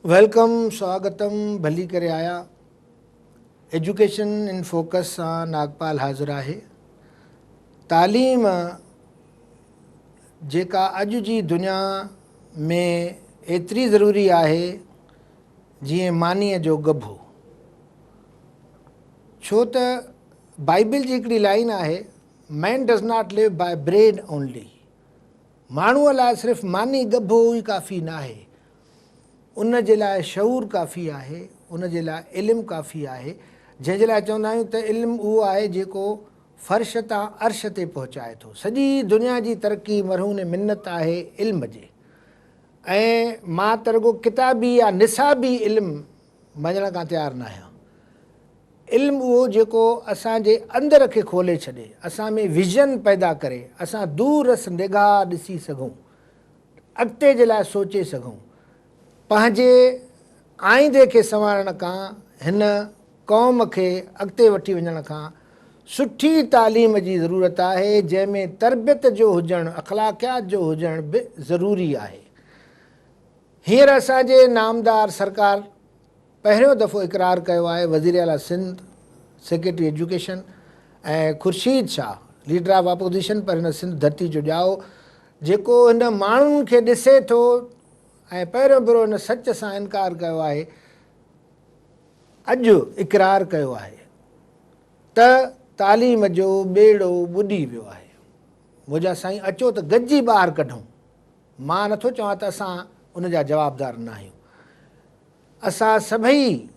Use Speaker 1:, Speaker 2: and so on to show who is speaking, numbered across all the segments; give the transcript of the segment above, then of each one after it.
Speaker 1: Welcome, स्वागतम, भली करे आया। एजुकेशन इन फोकस सां नागपाल हाज़िर आहे। तालीम जेका अॼु जी दुनिया में एतिरी ज़रूरी आहे जीअं मानीअ जो गभो। छो त बाइबल जी हिकिड़ी लाइन आहे, man does not live by bread only. माण्हूअ लाइ सिर्फ़ु मानी गभो ई काफ़ी न आहे, उन जे लाइ शऊर काफ़ी आहे, उन जे लाइ इल्मु काफ़ी आहे। जंहिंजे लाइ चवंदा आहियूं त इल्मु उहो आहे जेको फ़र्श तां अर्श ते पहुचाए थो। सॼी दुनिया जी तरक़ी मरहून मिन्नत आहे इल्म जे। ऐं मां त रुॻो किताबी या निसाबी इल्मु मञण खां तयारु न आहियां। इल्मु उहो जेको असांजे अंदर खे खोले छॾे, असां में विज़न पैदा करे, असां दूरस निगाह ॾिसी सघूं, अॻिते जे लाइ सोचे सघूं। पंहिंजे आईंदे खे संवारण खां, हिन क़ौम खे अॻिते वठी वञण खां सुठी तालीम जी ज़रूरत आहे, जंहिंमें तरबियत जो हुजणु, अख़लाक़ियात जो हुजणु बि ज़रूरी आहे। हींअर असांजे नामदार सरकार पहिरियों दफ़ो इक़रार कयो आहे, वज़ीर आला सिंध, सेक्रेटरी एजुकेशन ऐं Khurshid Shah, leader of opposition पर हिन सिंध धरती जो ॼाओ, जेको हिन माण्हुनि खे ॾिसे थो ऐं पहिरियों भेरो हिन सच सां इनकार कयो आहे, अॼु इक़रार कयो आहे त तालीम जो ॿेड़ो ॿुॾी वियो आहे। मुंहिंजा साईं, अचो त गॾिजी ॿाहिरि कढूं। मां नथो चवां त असां उन जा जवाबदार न आहियूं। असां सभई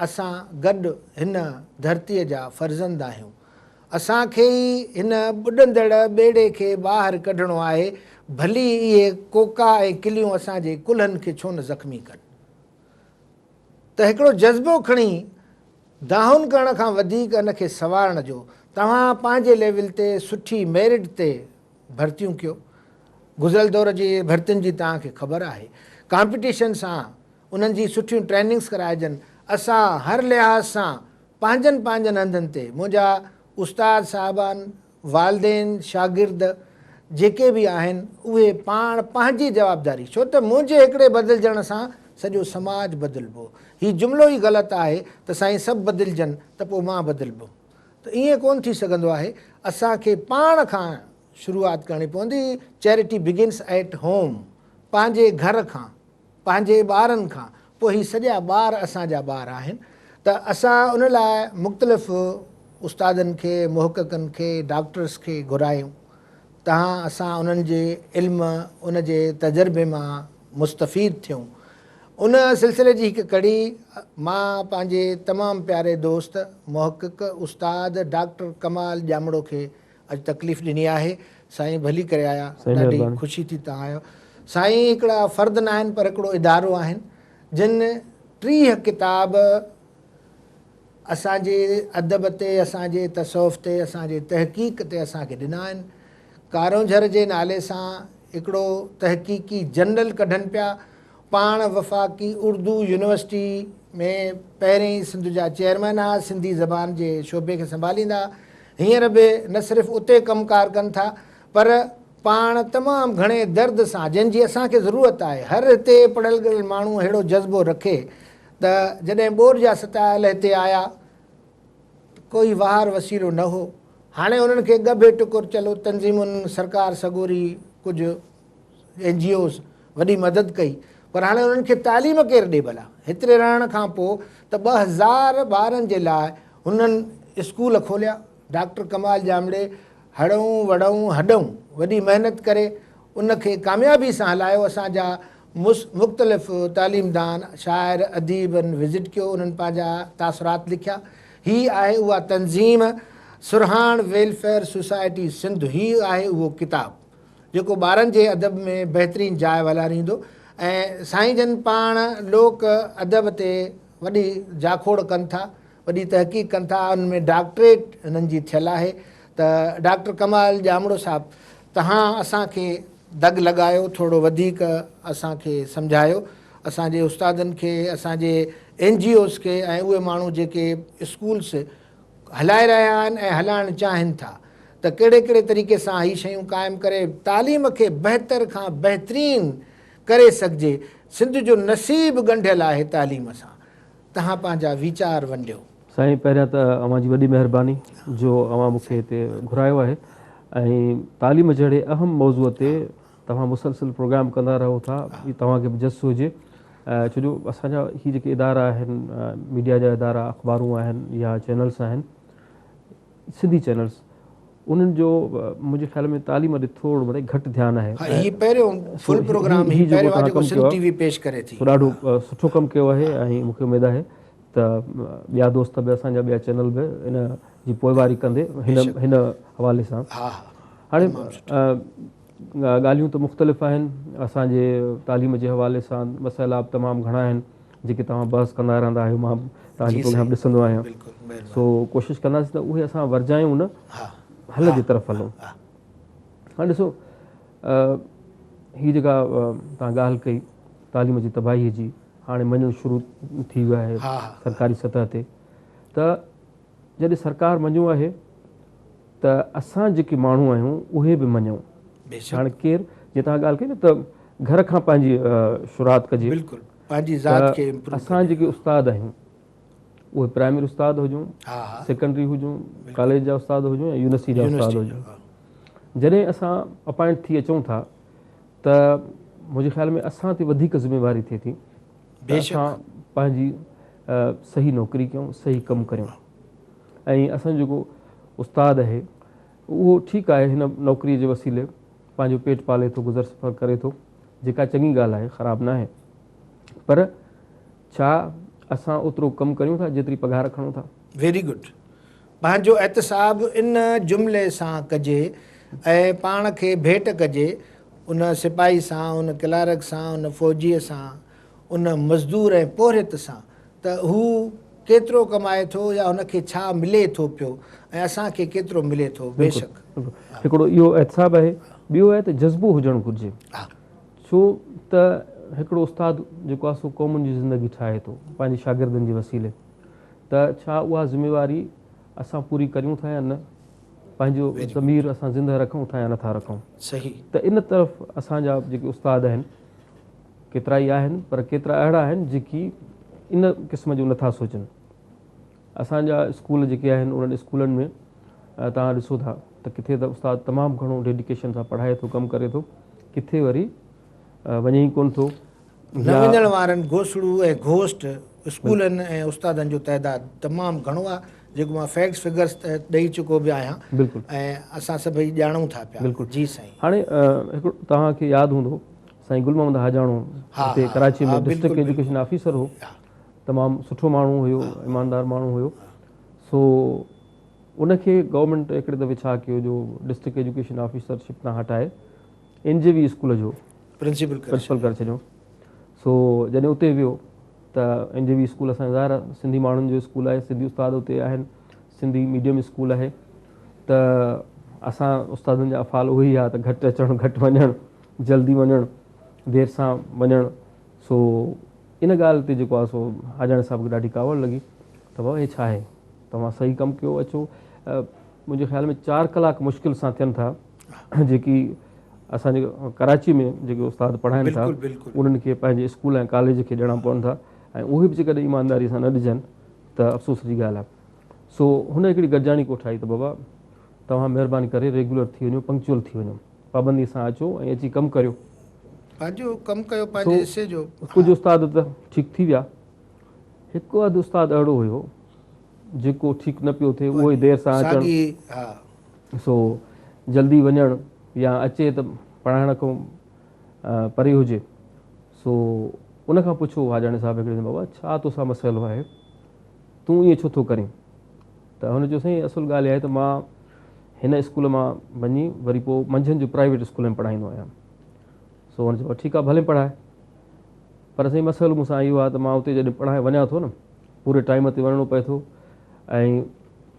Speaker 1: असां गॾु हिन धरतीअ जा फ़र्ज़ंद आहियूं। असांखे ई हिन ॿुॾंदड़ ॿेड़े खे ॿाहिरि कढणो आहे, भली इहे कोका ऐं किलियूं असांजे कुल्हनि खे छो न ज़ख़्मी कनि। त हिकिड़ो जज़्बो खणी दाहुन करण खां वधीक इन खे संवारण जो, तव्हां पंहिंजे लेवल ते सुठी मेरिट ते भर्तियूं कयो। गुज़िरियल दौर जी भर्तियुनि जी तव्हांखे ख़बर आहे। कॉम्पिटिशन सां उन्हनि जी सुठियूं ट्रेनिंग्स कराइजनि। असां हर लिहाज़ सां पंहिंजनि हंधनि ते, मुंहिंजा उस्ताद साहिबान, वालदेन, शागिर्द जेके बि आहिनि, उहे पाण पंहिंजी जवाबदारी, छो त मुंहिंजे हिकिड़े बदिलजण सां सॼो समाज बदिलबो। हीउ जुमिलो ई ग़लति आहे त साईं सभु बदिलजनि त पोइ मां बदिलबो, त ईअं कोन थी सघंदो आहे। असांखे पाण खां शुरूआति करणी पवंदी। चैरिटी बिगिन्स एट होम, पंहिंजे घर खां, पंहिंजे ॿारनि खां। पोइ हीअ सॼा ॿार असांजा ॿार आहिनि। त असां उन लाइ मुख़्तलिफ़ उस्तादनि खे, मुहक़क़नि खे, डॉक्टर्स खे घुरायूं। असां उन्हनि जे इल्म, उन जे तजुर्बे मां मुस्तफ़ीद थियूं। उन सिलसिले जी हिकु कड़ी मां पंहिंजे तमामु प्यारे दोस्त मुहक़क़ उस्ताद डॉक्टर कमाल ॼामड़ो खे अॼु तकलीफ़ ॾिनी आहे। साईं भली करे आया, ॾाढी ख़ुशी थी तव्हां आहियो। साईं हिकिड़ा फ़र्द न आहिनि, पर हिकिड़ो इदारो आहिनि जिन 30 किताब असांजे अदब ते, असांजे तसौफ़ ते, असांजे तहक़ीक़ ते असांखे ॾिना आहिनि। कारोंझर जे नाले सां हिकिड़ो तहक़ीक़ी जर्नल कढनि पिया। पाण वफ़ाक़ी उर्दू यूनिवर्सिटी में पहिरें ई सिंध जा चेयरमैन आहे, सिंधी ज़बान जे शोबे खे संभालींदा। हींअर बि न सिर्फ़ु उते कमुकार कनि था, पर पाण तमामु घणे दर्द सां, जंहिंजी असांखे ज़रूरत आहे। हर हिते पढ़ियल गढ़ियल माण्हू अहिड़ो जज़्बो रखे त जॾहिं ॿोर जा सतायल हिते आया, कोई वार वसीलो न हो। हाणे उन्हनि खे ॻभे टुकुर, चलो तंज़ीमुनि, सरकार सॻोरी, कुझु NGOs वॾी मदद कई, पर हाणे उन्हनि खे तालीम केरु ॾे भला। हेतिरे रहण खां पोइ त 2000 ॿारनि जे लाइ हुननि स्कूल खोलिया। डॉक्टर कमाल ॼामड़े हड़ऊं वड़ऊं हॾऊं वॾी महिनत करे उनखे कामयाबी सां हलायो। असांजा मुख़्तलिफ़ तालीमदान, शाइर, अदीबनि विज़िट कयो, उन्हनि पंहिंजा तासुरात लिखिया। हीअ आहे उहा तंज़ीम, सुरहान वेलफेयर सोसाइटी सिंध। हीअ आहे उहो किताबु जेको ॿारनि जे अदब में बहितरीनु जाइ वलारींदो। ऐं साईं जन पाण लोक अदब ते वॾी जाखोड़ कनि था, वॾी तहक़ीक़ कनि था। उनमें डॉक्टरेट हिननि जी थियल आहे। त डॉक्टर कमाल ॼामड़ो साहिबु, तव्हां असांखे दग लॻायो, थोरो वधीक असांखे सम्झायो, असांजे उस्तादनि खे, असांजे NGOs खे, ऐं उहे माण्हू जेके स्कूल्स हलाए रहिया आहिनि ऐं हलाइणु चाहिनि था, त कहिड़े कहिड़े तरीक़े सां हीअ शयूं क़ाइमु करे तालीम खे बहितर खां बहितरीनु करे सघिजे। सिंध जो नसीब ॻंढियल आहे तालीम सां। तव्हां पंहिंजा वीचार वंडियो।
Speaker 2: साईं, पहिरियां त अव्हां जी वॾी महिरबानी जो अव्हां मूंखे हिते घुरायो आहे ऐं तालीम जहिड़े अहम मौज़ूअ ते तव्हां मुसलसिल प्रोग्राम कंदा रहो था। तव्हांखे बि जस हुजे, छो जो असांजा ही जेके इदारा आहिनि, मीडिया जा इदारा, अख़बारूं आहिनि या चैनल्स आहिनि, सिंधी चैनल्स, उन्हनि जो मुंहिंजे ख़्याल में तालीम ॾे थोरो मतलब घटि ध्यानु आहे।
Speaker 1: ही पहिरियों फुल प्रोग्राम ही
Speaker 2: जेको तव्हां
Speaker 1: जेको
Speaker 2: कमु
Speaker 1: सिंध
Speaker 2: कयो
Speaker 1: टीवी पेश करे थी,
Speaker 2: सो ॾाढो सुठो कमु कयो आहे ऐं मूंखे उमेदु आहे त ॿिया दोस्त बि, असांजा ॿिया चैनल बि इन जी पोइवारी कंदे हिन हवाले सां। हाणे ॻाल्हियूं त मुख़्तलिफ़ आहिनि, असांजे तालीम जे हवाले सां मसइला तमामु घणा आहिनि जेके तव्हां बहस कंदा रहंदा आहियो, मां तव्हांजो प्रोग्राम ॾिसंदो आहियां। सो कोशिशि कंदासीं त उहे असां वरजायूं न, हल जी तरफ़ हलूं। हाणे ॾिसो, हीअ जेका तव्हां ॻाल्हि कई तालीम जी तबाहीअ जी, हाणे मञणु शुरू थी वियो आहे सरकारी सतह ते, त जॾहिं सरकार मञियो आहे त असां जेके माण्हू आहियूं उहे बि मञूं। हाणे केरु, जीअं तव्हां ॻाल्हि कई न त घर खां पंहिंजी शुरूआति कजे, असां जेके उस्ताद आहियूं उहे प्राइमरी उस्ताद हुजूं, सेकेंडरी हुजूं, कॉलेज जा उस्ताद हुजूं या यूनिवर्सिटी जा उस्ताद हुजूं, जॾहिं असां अपॉइंट थी अचूं था त मुंहिंजे ख़्याल में असां ते वधीक ज़िम्मेवारी थिए थी त असां पंहिंजी सही नौकिरी कयूं, सही कमु करियूं। ऐं असांजो जेको उस्ताद आहे उहो ठीकु आहे, हिन नौकिरीअ जे वसीले पंहिंजो पेट पाले थो, गुज़र सफ़र करे थो, जेका चङी ॻाल्हि आहे, ख़राबु न आहे। पर छा असां ओतिरो कमु करियूं था जेतिरी पघार खणूं था?
Speaker 1: Very good. पंहिंजो एहतसाब इन जुमिले सां कजे ऐं पाण खे भेंट कजे उन सिपाही सां, उन क्लार्क सां, उन फ़ौजीअ सां, उन मज़दूर ऐं पोरित सां, त हू केतिरो कमाए थो या हुनखे छा मिले थो पियो ऐं असांखे केतिरो मिले थो। बेशक
Speaker 2: हिकिड़ो इहो एहतसाब आहे। ॿियो आहे त जज़्बो हुजणु घुरिजे, छो त हिकिड़ो उस्ताद जेको आहे सो क़ौमुनि जी ज़िंदगी ठाहे थो पंहिंजे शागिर्दनि जे वसीले, त छा उहा ज़िम्मेवारी असां पूरी करियूं था या न? पंहिंजो ज़मीर असां ज़िंदह रखूं था या नथा रखूं?
Speaker 1: सही।
Speaker 2: त इन तरफ़ असांजा जेके उस्ताद आहिनि केतिरा ई आहिनि, पर केतिरा अहिड़ा आहिनि जेकी इन क़िस्म जो नथा सोचनि। असांजा स्कूल जेके आहिनि उन्हनि स्कूलनि में तव्हां ॾिसो था त किथे त उस्ताद तमामु घणो डेडिकेशन सां पढ़ाए थो, कमु करे थो, किथे वरी वञे ई कोन थो।
Speaker 1: न वञण वारनि घोसड़ू ऐं घोस्ट स्कूलनि ऐं उस्तादनि जो तइदादु तमामु घणो आहे, जेको मां फैक्ट्स फिगर्स ॾेई चुको बि आहियां।
Speaker 2: बिल्कुलु।
Speaker 1: ऐं असां सभई ॼाणूं था पिया।
Speaker 2: बिल्कुलु
Speaker 1: जी साईं।
Speaker 2: हाणे हिकिड़ो तव्हांखे यादि हूंदो, साईं गुल मोहम्मद हाजाणो हिते कराची में डिस्ट्रिक्ट एजुकेशन ऑफिसर हो, तमामु सुठो माण्हू हुयो, ईमानदार माण्हू हुयो। सो उनखे गवर्नमेंट हिकिड़े दफ़े छा कयो जो डिस्ट्रिक्ट एजुकेशन ऑफिसरशिप तां हटाए NJV स्कूल जो प्रिंसिपल करे छॾियो। सो जॾहिं उते वियो त NJV स्कूल असांजो ज़ाहिर सिंधी माण्हुनि जो स्कूल आहे, सिंधी उस्ताद उते आहिनि, सिंधी मीडियम स्कूल आहे, त असां उस्तादनि जा अफ़ाल उहे ई आहे त घटि अचणु, घटि वञणु, जल्दी वञणु, देरि सां वञणु। सो इन ॻाल्हि ते जेको आहे सो हाजाणी साहिब खे ॾाढी कावड़ लॻी त भाउ हे छा आहे, तव्हां सही कमु कयो, अचो। मुंहिंजे ख़्याल में 4 कलाक मुश्किल सां थियनि था, जेकी असांजे कराची में जेके उस्ताद पढ़ाइनि था उन्हनि खे पंहिंजे स्कूल ऐं कॉलेज खे ॾियणा पवनि था, ऐं उहे बि जेकॾहिं ईमानदारी सां न ॾिजनि त अफ़सोस जी ॻाल्हि आहे। सो हुन हिकिड़ी गॾिजाणी कोठाई त बाबा तव्हां महिरबानी करे रेगुलर थी वञो, पंक्चुअल थी वञो, पाबंदी सां अचो ऐं अची कमु करियो,
Speaker 1: पंहिंजो कमु कयो पंहिंजे हिसे जो।
Speaker 2: कुझु उस्ताद त ठीकु थी विया, हिकु अधु उस्ताद अहिड़ो हुयो जेको ठीकु न पियो थिए, उहो ई देरि सां अचणु, सो जल्दी वञणु या अचे त पढ़ाइण खां परे हुजे। सो उनखां पुछो हाजाणी साहिबु हिकिड़े ॾींहुं, बाबा छा तोसां मसइलो आहे, तूं ईअं छो थो करीं? त हुन चयो साईं असुलु ॻाल्हि आहे त मां हिन स्कूल मां वञी वरी पोइ मंझंदि जो प्राइवेट स्कूल में पढ़ाईंदो आहियां। सो हुन चयो ठीकु आहे भले पढ़ाए, पर साईं मसइलो मूंसां इहो आहे त मां उते जॾहिं पढ़ाए वञा थो न, पूरे टाइम ते वञिणो पए थो, ऐं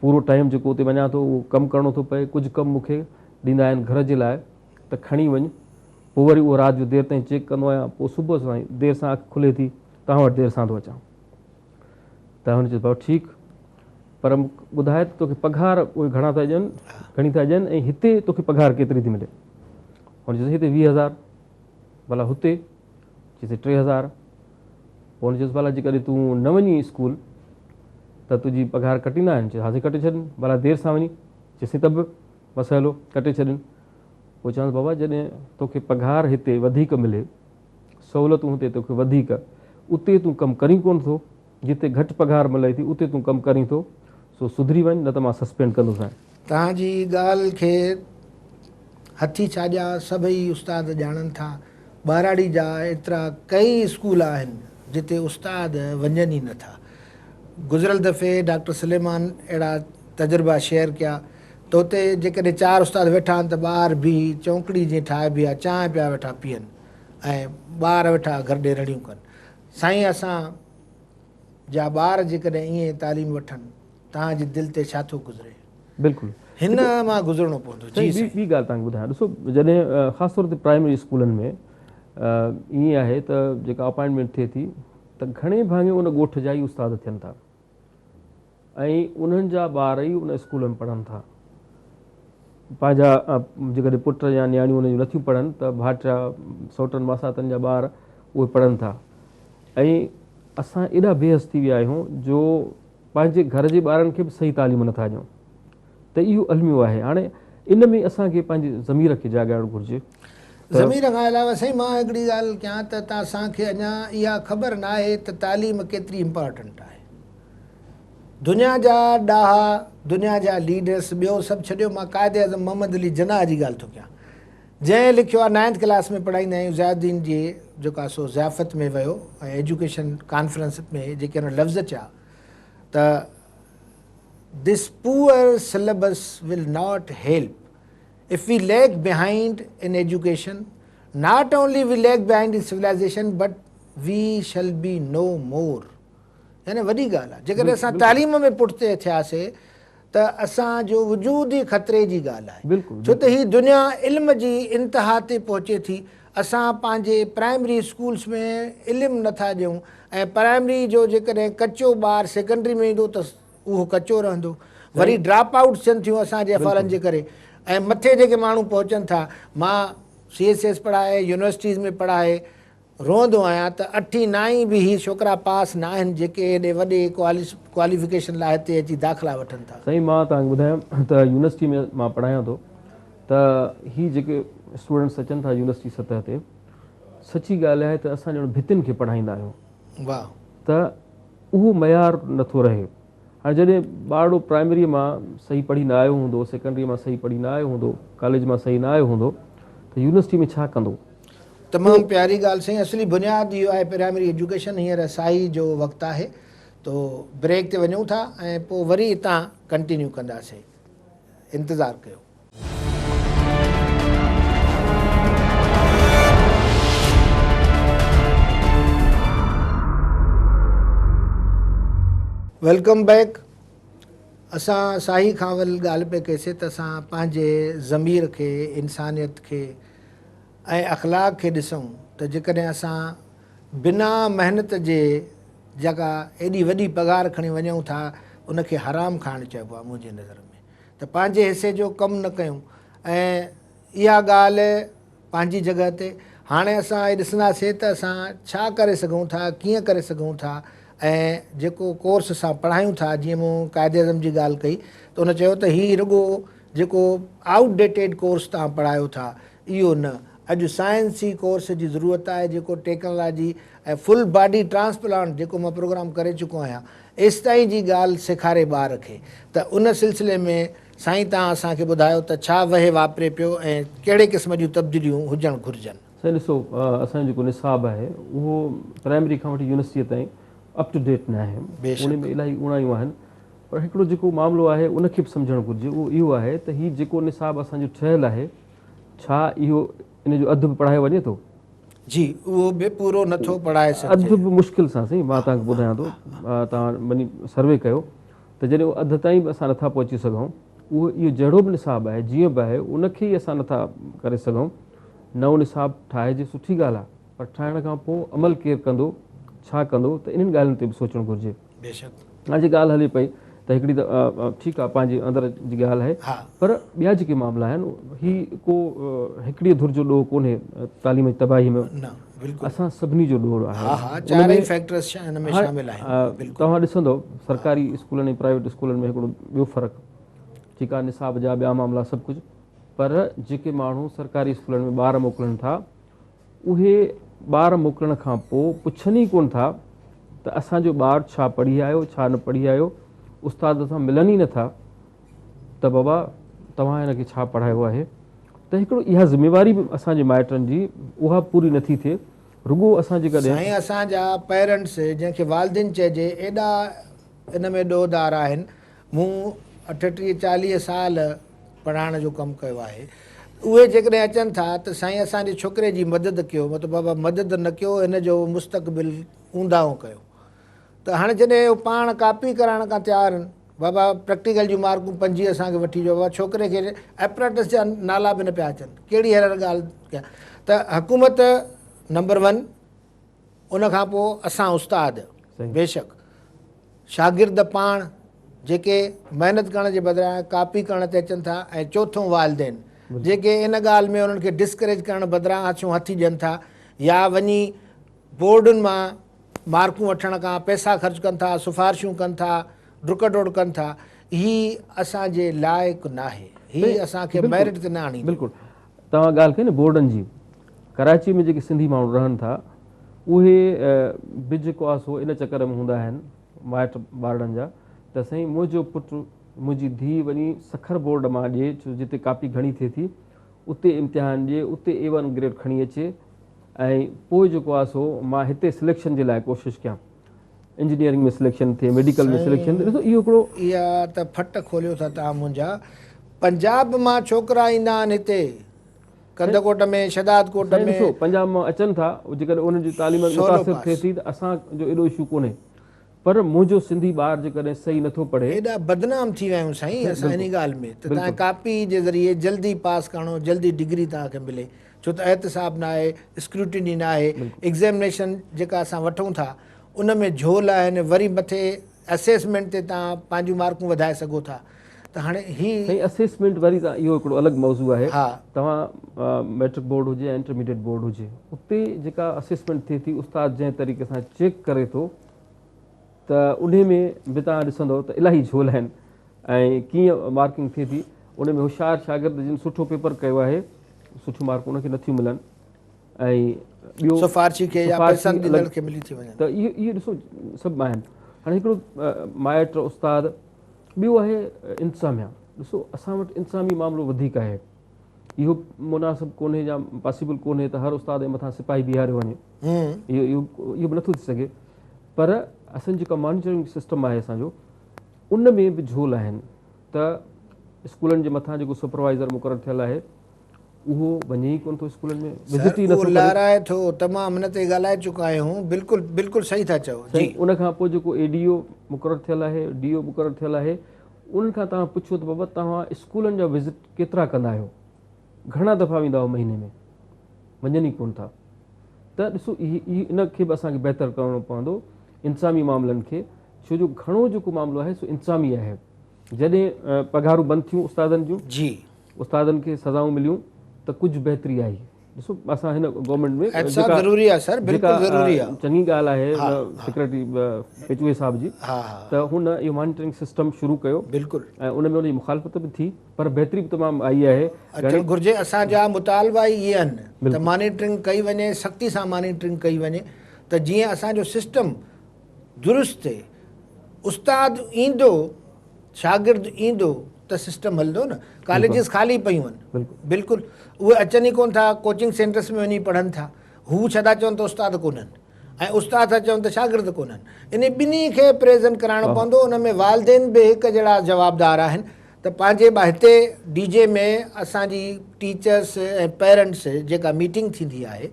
Speaker 2: पूरो टाइम जेको उते वञा थो उहो कमु करिणो थो पए। कुझु कमु मूंखे ॾींदा आहिनि घर जे लाइ त खणी वञु, पोइ वरी उहो राति जो देरि ताईं चेक कंदो आहियां, पोइ सुबुह सां देरि सां अखि खुले थी तव्हां वटि देरि सां थो अचां। त हुन चयो भाउ ठीकु, पर ॿुधाए त तोखे पघार उहे घणी था ॾियनि ऐं हिते तोखे पघार केतिरी थी मिले? हुन चयो हिते 20,000। भला हुते? चईसीं 3000। पोइ हुन चयोसि भला जेकॾहिं तूं न वञी स्कूल त तुंहिंजी पघार कटींदा आहिनि। चयोसि हाज़िर कटे छॾनि, भला देरि सां वञी। चईसीं त बि मसइलो कटे छॾनि। पोइ चवांसि बाबा जॾहिं तोखे पघार हिते वधीक मिले, सहूलियतूं हिते तोखे वधीक, उते तूं कमु करीं कोन थो, जिते घटि पघार मिले थी उते तूं कमु करीं थो, सो सुधरी वञ, न त मां सस्पेंड कंदुसि।
Speaker 1: तव्हांजी ॻाल्हि खे हथी छाॼा सभई उस्ताद ॼाणनि था। ॿाराड़ी जा एतिरा कई स्कूल आहिनि जिते उस्ताद वञनि ई नथा। गुज़िरियल दफ़े डॉक्टर सलेमान अहिड़ा तजुर्बा शेयर कया त उते जेकॾहिं 4 उस्ताद वेठा आहिनि त ॿार बि चौंकड़ी जीअं ठाहे बीहा, चांहि पिया वेठा पीअनि ऐं ॿार वेठा गरॾे रड़ियूं कनि। साईं असां जा ॿार जेकॾहिं ईअं तालीम वठनि, तव्हांजी दिलि ते छा थो गुज़रे?
Speaker 2: बिल्कुलु
Speaker 1: हिन मां गुज़रणो पवंदो।
Speaker 2: ॿी ॻाल्हि तव्हांखे ॿुधायां, ॾिसो जॾहिं ख़ासि तौर ते प्राइमरी स्कूलनि में ईअं आहे त जेका अपॉइंटमेंट थिए थी त घणे भाङे उन ॻोठ जा ई उस्ताद थियनि था ऐं उन्हनि जा ॿार ई उन स्कूल में पढ़नि था। पंहिंजा जेकॾहिं पुट या नियाणियूं उन जूं नथियूं पढ़नि त भाइटिया सौटनि मासातनि जा ॿार उहे पढ़नि था। ऐं असां एॾा बेहस थी विया आहियूं जो पंहिंजे घर जे ॿारनि खे बि सही तालीम नथा ॾियूं। त इहो अलमियो आहे। हाणे इन में असांखे पंहिंजे ज़मीर खे जाॻाइणु घुरिजे।
Speaker 1: ज़मीर खां अलावा साईं मां हिकिड़ी ॻाल्हि कयां त असांखे अञा इहा ख़बर न आहे त तालीम केतिरी इम्पॉर्टेंट आहे। दुनिया जा ॾाहा, दुनिया जा लीडर्स, ॿियो सभु छॾियो, मां क़ाइदे आज़म मोहम्मद अली जिन्ना जी ॻाल्हि थो कयां, जंहिं लिखियो आहे 9th क्लास में पढ़ाईंदा आहियूं ज़ियाउद्दीन जी जेको आहे सो ज़ियाफ़त में वियो ऐं एजुकेशन कॉन्फ्रेंस में जेके हुन लफ़्ज़ चया त this poor syllabus will not help if we lag behind in education, not only we lag behind in civilization but we shall be no more। यानी वॾी ॻाल्हि आहे। जेकॾहिं असां तालीम में पुठिते थियासीं त असांजो वजूद ई ख़तरे जी ॻाल्हि आहे। छो त हीअ दुनिया इल्म जी इंतिहा ते पहुचे थी। असां पंहिंजे प्राइमरी स्कूल्स में इल्मु नथा ॾियूं ऐं प्राइमरी जो जेकॾहिं कचो ॿारु सेकेंडरी में ईंदो त उहो कचो रहंदो, वरी ड्रॉप आउट थियनि थियूं असांजे अफ़ालनि जे करे। ऐं मथे जेके माण्हू पहुचनि था, मां CSS पढ़ाए, यूनिवर्सिटीज़ में पढ़ाए रोअंदो आहियां त 8हीं 9हीं बि हीअ छोकिरा पास न आहिनि जेके हेॾे वॾे क्वालिफिकेशन लाइ हिते अची दाख़िला वठनि था।
Speaker 2: साईं मां तव्हांखे ॿुधायां त यूनिवर्सिटी में मां पढ़ायां थो त हीअ जेके स्टूडेंट्स अचनि था यूनिवर्सिटी सतह ते, सची ॻाल्हि आहे त असां ॼण भितियुनि खे पढ़ाईंदा आहियूं।
Speaker 1: वाह।
Speaker 2: त उहो मयार नथो रहे। हाणे जॾहिं ॿारड़ो प्राइमरीअ मां सही पढ़ी न आयो हूंदो, सेकेंडरीअ मां सही पढ़ी न आयो हूंदो, कॉलेज मां सही न आयो हूंदो, त यूनिवर्सिटी में छा कंदो?
Speaker 1: तमामु प्यारी ॻाल्हि साईं। असली बुनियादु इहो आहे प्राइमरी एजुकेशन। हींअर साई जो वक़्तु आहे तो ब्रेक ते वञूं था ऐं पोइ वरी हितां कंटिन्यू कंदासीं। इंतज़ारु कयो। Welcome back. असां साई खां वरी ॻाल्हि पिया कईसीं त असां पंहिंजे ज़मीर खे, इंसानियत खे ऐं अख़लाक़ खे ॾिसूं त जेकॾहिं असां बिना महिनत जे जेका एॾी वॾी पघार खणी वञूं था उनखे हराम खाइणु चइबो आहे मुंहिंजे नज़र में। त पंहिंजे हिसे जो कमु न कयूं ऐं इहा ॻाल्हि पंहिंजी जॻह ते। हाणे असां ॾिसंदासीं त असां छा करे सघूं था, कीअं करे सघूं था ऐं जेको कोर्स असां पढ़ायूं था। जीअं मूं क़ाइदे आज़म जी ॻाल्हि कई त उन चयो त हीअ रुॻो जेको आउटडेटेड कोर्स तव्हां पढ़ायो था इहो न, अॼु साइंसी कोर्स जी ज़रूरत आहे जेको टेक्नोलॉजी ऐं फुल बॉडी ट्रांसप्लांट जेको मां प्रोग्राम करे चुको आहियां, एसि ताईं जी ॻाल्हि सेखारे ॿार खे। त उन सिलसिले में साईं तव्हां असांखे ॿुधायो त छा वहे वापरे पियो ऐं कहिड़े क़िस्म जूं तब्दीलियूं हुजणु घुरिजनि।
Speaker 2: साईं ॾिसो, असांजो जेको निसाब आहे उहो प्राइमरी खां वठी यूनिवर्सिटीअ ताईं अप टू डेट न आहे। उन में इलाही उणायूं आहिनि, पर हिकिड़ो जेको मामिलो आहे उनखे बि सम्झणु घुरिजे। उहो इहो आहे त हीउ जेको निसाब असांजो ठहियलु आहे, छा इहो इन जो अधु बि पढ़ायो वञे थो?
Speaker 1: जी, उहो बि पूरो नथो पढ़ाए सघे।
Speaker 2: अधु बि मुश्किल सां। साईं मां तव्हांखे ॿुधायां थो, तव्हां वञी सर्वे कयो त जॾहिं उहो अधु ताईं बि असां नथा पहुची सघूं, उहो इहो जहिड़ो बि निसाब आहे जीअं बि आहे उनखे ई असां नथा करे सघूं। नओं निसाब ठाहिजे, सुठी ॻाल्हि आहे, पर ठाहिण खां पोइ अमल केरु कंदो, छा कंदो, त इन्हनि ॻाल्हियुनि ते बि सोचणु घुरिजे।
Speaker 1: बेशक।
Speaker 2: तव्हांजी ॻाल्हि हले पई त हिकिड़ी त ठीकु आहे पंहिंजे अंदरि जी ॻाल्हि आहे,
Speaker 1: हा
Speaker 2: पर ॿिया जेके मामला आहिनि ही को हिकिड़ी धुर जो ॾोह कोन्हे तालीम जी तबाही में,
Speaker 1: न बिल्कुलु
Speaker 2: असां सभिनी जो ॾोह आहे।
Speaker 1: हा हा चारई फैक्टर्स हिन में शामिल आहिनि।
Speaker 2: हाणे तव्हां ॾिसंदव सरकारी स्कूलनि ऐं प्राइवेट स्कूलनि में हिकिड़ो ॿियो फ़र्क़ु, ठीकु आहे निसाब जा ॿिया मामला सभु कुझु, पर जेके माण्हू सरकारी स्कूलनि में ॿार मोकिलनि था उहे ॿार मोकिलण खां पोइ पुछनि ई कोन था त असांजो ॿारु छा पढ़ी आयो छा न पढ़ी आयो, उस्ताद सां मिलनि ई नथा त बाबा तव्हां हिन खे छा पढ़ायो आहे। त हिकिड़ो इहा ज़िमेवारी बि असांजे माइटनि जी उहा पूरी नथी थिए। रुॻो असां जेकॾहिं
Speaker 1: साईं असांजा पेरेंट्स जंहिंखे वालदिन चइजे एॾा इन में ॾोहदार आहिनि। मूं 38-40 साल पढ़ाइण जो कमु कयो आहे। उहे जेकॾहिं अचनि था त साईं असांजे छोकिरे जी मदद कयो, मतिलबु बाबा मदद न कयो, हिन जो मुस्तक़बिल ऊंदाहो कयो। त हाणे जॾहिं हू पाण कापी कराइण खां तयारु आहिनि, बाबा प्रैक्टिकल जूं मार्कूं 25 असांखे वठी ॾियो, बाबा छोकिरे खे एप्रेंटिस जा नाला बि न पिया अचनि, कहिड़ी हेर ॻाल्हि कया। त हुकूमत नंबर 1, उनखां पोइ असां उस्ताद, बेशक शागिर्द पाण जेके महिनत करण जे बदिरां कापी करण ते अचनि था, ऐं चोथों वालदेन जेके इन ॻाल्हि में उन्हनि खे डिस्करेज करण बदिरां अछूं हथी ॾियनि था या वञी बोर्डुनि मां मार्कूं वठण खां पैसा ख़र्चु कनि था, सिफारिशूं कनि था, डुक डोड़ कनि था। ही असांजे लाइक़ु न आहे, ही असांखे मेरिट ते न आणी।
Speaker 2: बिल्कुलु तव्हां ॻाल्हि कई न बोर्डनि जी, कराची में जेके सिंधी माण्हू रहनि था उहे बि जेको आहे सो इन चकर में हूंदा आहिनि माइट ॿारनि जा त साईं मुंहिंजो पुटु मुंहिंजी धीउ वञी सखर बोर्ड मां ॾिए, छो जिते कापी घणी थिए थी उते इम्तिहान ॾिए, उते A1 ग्रेड खणी अचे, ऐं पोइ जेको आहे सो मां हिते सिलेक्शन जे लाइ कोशिशि कयां, इंजीनियरिंग में सिलेक्शन थिए, मेडिकल में सिलेक्शन थिए। ॾिसो इहो हिकिड़ो
Speaker 1: इहा त फट खोलियो था तव्हां मुंहिंजा। पंजाब मां छोकिरा ईंदा आहिनि हिते, कंदकोट में, शदादकोट में।
Speaker 2: ॾिसो पंजाब मां अचनि था, जेकॾहिं उन्हनि जी तालीम मुतासिर थिए थी त असांजो एॾो इशू कोन्हे, पर मुंहिंजो सिंधी ॿारु जेकॾहिं सही नथो पढ़े।
Speaker 1: एॾा बदनाम थी विया आहियूं साईं असां इन ॻाल्हि में, त तव्हां कापी जे ज़रिए जल्दी पास करणो, जल्दी डिग्री तव्हांखे मिले, छो त एहतिसाब न आहे, स्क्रूटिनी न आहे, एग्ज़ामिनेशन जेका असां वठूं था उन में झोल आहिनि, वरी मथे असेसमेंट ते तव्हां पंहिंजूं मार्कूं वधाए सघो था। त हाणे ही
Speaker 2: असेसमेंट वरी त इहो हिकिड़ो अलॻि मौज़ू आहे।
Speaker 1: हा
Speaker 2: तव्हां मैट्रिक बोर्ड हुजे या इंटरमीडिएट बोर्ड हुजे, उते जेका असेसमेंट थिए थी उस्ताद जंहिं तरीक़े सां चेक करे थो त उन में बि तव्हां ॾिसंदव त इलाही झोल आहिनि ऐं कीअं मार्किंग थिए थी। उन में होशियारु शागिर्द जिन सुठो पेपर कयो आहे सुठियूं मार्कूं उनखे नथियूं मिलनि, ऐं ॿियो
Speaker 1: सिफारिशी खे या पसंदीदड़ खे मिली थी वञनि।
Speaker 2: त इहे ॾिसो सभु आहिनि। हाणे हिकिड़ो माइट उस्ताद, ॿियो आहे इंतिज़ामिया। ॾिसो असां वटि इंतिज़ामी मामिलो वधीक आहे, इहो मुनासिबु कोन्हे या पॉसिबल कोन्हे त हर उस्ताद जे मथां सिपाही बीहारियो वञे, इहो बि नथो थी सघे। पर असांजो जेका मॉनिटरिंग सिस्टम आहे असांजो, उन में बि झोल आहिनि। त स्कूलनि जे मथां जेको सुपरवाइज़र मुक़ररु थियल आहे उहो वञे ई कोन थो स्कूलनि में, विज़िट ई नथो करे।
Speaker 1: लाराए थो, तमामु हिन ते ॻाल्हाए चुका आहियूं, बिल्कुलु बिल्कुलु सही था चओ जी।
Speaker 2: उन खां पोइ जेको ADO मुक़ररु थियल आहे, DO मुक़ररु थियल आहे, उन्हनि खां तव्हां पुछो त बाबा तव्हां स्कूलनि जा विज़िट केतिरा कंदा आहियो, घणा दफ़ा वेंदा आहियो महीने में, वञनि ई कोन था। त ॾिसो इन खे बि असांखे बहितर करिणो पवंदो इंतिज़ामी मामलनि खे, छो जो घणो जेको मामिलो आहे सो इंतिज़ामी आहे। जॾहिं पघारूं बंदि थियूं उस्तादनि जूं जी, उस्तादनि खे सज़ाऊं मिलियूं त कुझु बहितरी आई। ॾिसो असां हिन गवर्नमेंट में
Speaker 1: ज़रूरी आहे सर, बिल्कुलु ज़रूरी आहे,
Speaker 2: चङी ॻाल्हि आहे सेक्रेटरी पेचुए साहब जी, त हुन इहो मॉनिटरिंग सिस्टम शुरू कयो, बिल्कुलु, ऐं उन में उनजी मुखालफ़त बि थी, पर बहितरी बि तमामु आई आहे।
Speaker 1: अचणु घुरिजे। असांजा मुतालबा इहे आहिनि त मॉनिटरिंग कई वञे, सख़्ती सां मॉनिटरिंग कई वञे, त जीअं असांजो सिस्टम दुरुस्त थिए। उस्ताद ईंदो, शागिर्द ईंदो त सिस्टम हलंदो न। कॉलेजिस ख़ाली पियूं आहिनि, बिल्कुलु उहे अचनि ई कोन था, कोचिंग सेंटर्स में वञी पढ़नि था। हू छॾा चवनि त उस्ताद कोन्हनि, ऐं उस्ताद था चवनि त शागिर्द कोन्हनि। इन ॿिन्ही खे प्रेज़ेंट कराइणो पवंदो। उन में वालदेन बि हिकु जहिड़ा जवाबदार आहिनि। त पंहिंजे हिते DJ में असांजी टीचर्स ऐं पेरेंट्स जेका मीटिंग थींदी आहे,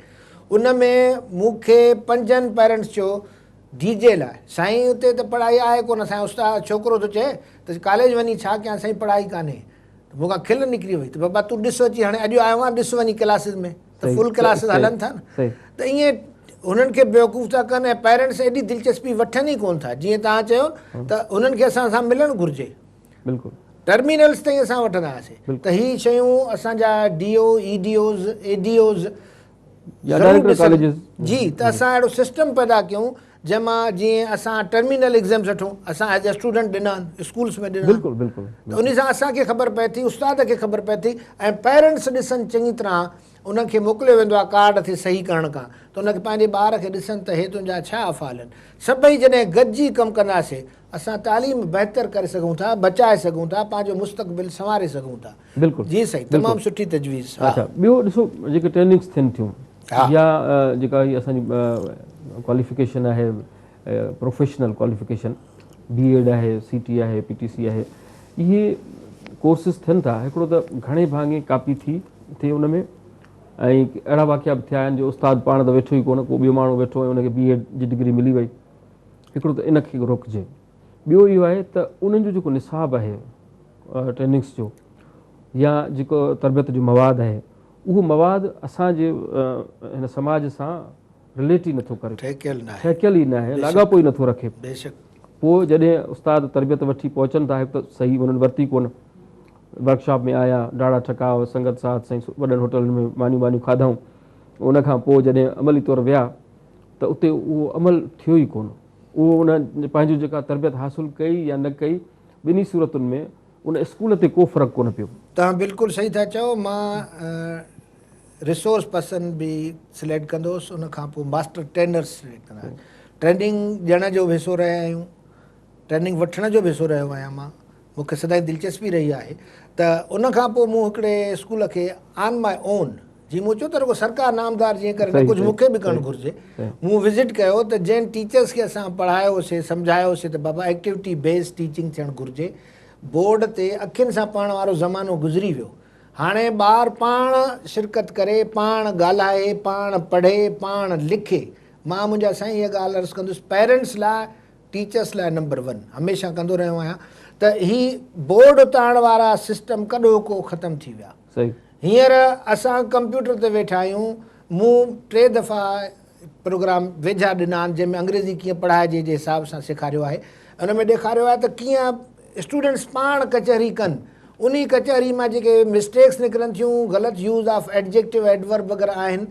Speaker 1: उन में मूंखे 5 पेरेंट्स चयो DJ लाइ, साईं उते त पढ़ाई आहे कोन, असांजो उस्ताद छोकिरो थो चए त कॉलेज वञी छा कयां साईं, पढ़ाई कान्हे। मूंखां खिल निकिरी वई त बाबा तूं ॾिस अची, हाणे अॼु आयो आहे, ॾिस वञी क्लासिस में त फुल क्लासिस हलनि था न। त ईअं उन्हनि खे बेवकूफ़ था कनि ऐं पेरेंट्स एॾी दिलचस्पी वठनि ई कोन था। जीअं तव्हां चयो त उन्हनि खे असां सां मिलणु घुरिजे,
Speaker 2: बिल्कुलु
Speaker 1: टर्मिनल्स ताईं असां वठंदा हुआसीं। त हीअ शयूं असांजा DO EDOs ADOs
Speaker 2: या
Speaker 1: ज़रूरु
Speaker 2: डायरेक्टर
Speaker 1: ॾिसनि
Speaker 2: कॉलेजिस
Speaker 1: जी। त असां अहिड़ो सिस्टम पैदा कयूं जंहिंमां जीअं असां टर्मिनल एग्ज़ाम्स वठूं, असां एज अ स्टूडेंट ॾिना आहिनि, स्कूल्स में ॾिना आहिनि।
Speaker 2: बिल्कुलु बिल्कुलु
Speaker 1: त उन सां असांखे ख़बर पए थी, उस्ताद खे ख़बर पए थी, ऐं पेरेंट्स ॾिसनि चङी तरह। उनखे मोकिलियो वेंदो आहे कार्ड खे सही करण खां, त उनखे पंहिंजे ॿार खे ॾिसनि त हे तुंहिंजा छा अफ़ाल आहिनि। सभई जॾहिं गॾिजी कमु कंदासीं असां तालीम बहितर करे सघूं था, बचाए सघूं था, पंहिंजो मुस्तक़बिल संवारे सघूं था।
Speaker 2: बिल्कुलु
Speaker 1: जी साईं, तमामु सुठी तजवीज़।
Speaker 2: अच्छा, ॿियो ॾिसो जेके ट्रेनिंग्स थियनि थियूं या जेका हीअ असांजी क्वालिफिकेशन आहे, प्रोफेशनल क्वालिफिकेशन, BEd आहे, CT आहे, PTC आहे, इहे कोर्सिस थियनि था। हिकिड़ो त घणे भाङे कापी थी थिए उन में, ऐं अहिड़ा वाक़िया बि थिया आहिनि जो उस्ताद पाण त वेठो ई कोन, को ॿियो माण्हू वेठो ऐं उनखे BEd जी डिग्री मिली वई। हिकिड़ो त इनखे रोकिजे। ॿियो इहो आहे त उन्हनि जो जेको निसाब आहे ट्रेनिंग्स जो या जेको तरबियत जो मवाद आहे, उहो मवाद असांजे हिन समाज सां रिलेट ई नथो करे, ठहिकियल ई न आहे, लाॻापो ई नथो रखे। पोइ जॾहिं उस्ताद तरबियत वठी पहुचनि था, हिकु त सही उन्हनि वरिती कोन, वर्कशॉप में आया, डाढ़ा ठकाव, संगत साथ साईं वॾनि होटलनि में मानियूं खाधऊं, उनखां पोइ जॾहिं अमली तौरु विया त उते उहो अमल थियो ई कोन। उहो उन पंहिंजो जेका तरबियत हासिलु कई या न कई, ॿिन्ही सूरतुनि में उन स्कूल ते को फ़र्क़ु कोन पियो।
Speaker 1: तव्हां बिल्कुलु सही था चओ। मां रिसोर्स पर्सन बि सिलेक्ट कंदुसि, उनखां पोइ मास्टर ट्रेनर्स सिलेक्ट कंदा आहियूं। ट्रेनिंग ॾियण जो बि हिसो रहिया आहियूं, ट्रेनिंग वठण जो बि हिसो रहियो आहियां मां। मूंखे सदाई दिलचस्पी रही आहे। त उनखां पोइ मूं हिकिड़े स्कूल खे ऑन माई ओन, जीअं मूं चयो त रुगो सरकार नामदार जीअं करे न, कुझु मूंखे बि करणु घुरिजे। मूं विज़िट कयो त जंहिं टीचर्स खे असां पढ़ायोसीं, सम्झायोसीं त बाबा एक्टिविटी बेस्ड टीचिंग थियणु घुरिजे। बोर्ड ते अखियुनि सां पढ़ण वारो ज़मानो गुज़री वियो। हाणे ॿारु पाण शिरकत करे, पाण ॻाल्हाए, पाण पढ़े, पाण लिखे। मां मुंहिंजा साईं इहा ॻाल्हि अर्ज़ु कंदुसि, पेरेंट्स लाइ, टीचर्स लाइ नंबर 1 हमेशह कंदो रहियो आहियां त ही बोर्ड उतारण वारा सिस्टम कॾो को ख़तमु थी विया। हींअर असां कंप्यूटर ते वेठा आहियूं। मूं 3 दफ़ा प्रोग्राम वेझा ॾिना आहिनि जंहिंमें अंग्रेज़ी कीअं पढ़ाइजे जे हिसाब सां सेखारियो आहे। उन में ॾेखारियो आहे त कीअं स्टूडेंट्स पाण कचहरी कनि। उन कचहरी मां जेके मिस्टेक्स निकिरनि थियूं, ग़लति यूज़ ऑफ एडजेक्टिव एडवर्ब वग़ैरह आहिनि,